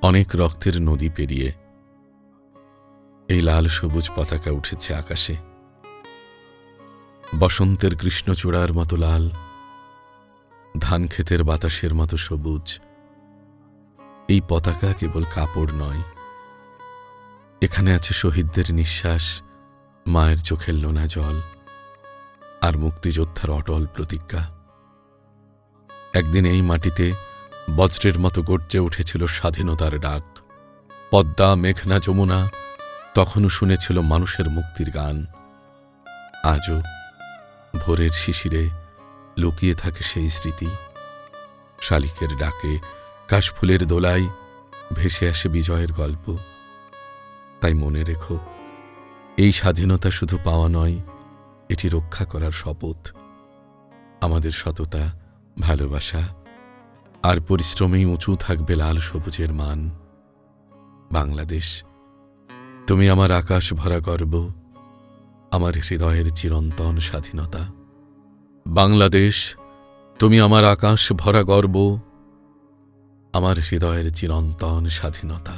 অনেক রক্তের নদী পেরিয়ে এই লাল সবুজ পতাকা উঠেছে আকাশে, বসন্তের কৃষ্ণচূড়ার মতো লাল, ধান ক্ষেতের বাতাসের মতো সবুজ। এই পতাকা কেবল কাপড় নয়, এখানে আছে শহীদদের নিঃশ্বাস, মায়ের চোখের লোনা জল আর মুক্তিযোদ্ধার অটল প্রতিজ্ঞা। একদিন এই মাটিতে বজ্রের মতো গর্জে উঠেছিল স্বাধীনতার ডাক। পদ্মা, মেঘনা, যমুনা তখনও শুনেছিল মানুষের মুক্তির গান। আজও ভোরের শিশিরে লুকিয়ে থাকে সেই স্মৃতি। শালিকের ডাকে, কাশফুলের দোলায় ভেসে আসে বিজয়ের গল্প। তাই মনে রেখো, এই স্বাধীনতা শুধু পাওয়া নয়, এটি রক্ষা করার শপথ। আমাদের সততা, ভালোবাসা আর পরিশ্রমেই উঁচু থাকবে লাল সবুজের মান। বাংলাদেশ, তুমি আমার আকাশ ভরা গর্ব, আমার হৃদয়ের চিরন্তন স্বাধীনতা। বাংলাদেশ, তুমি আমার আকাশ ভরা গর্ব, আমার হৃদয়ের চিরন্তন স্বাধীনতা।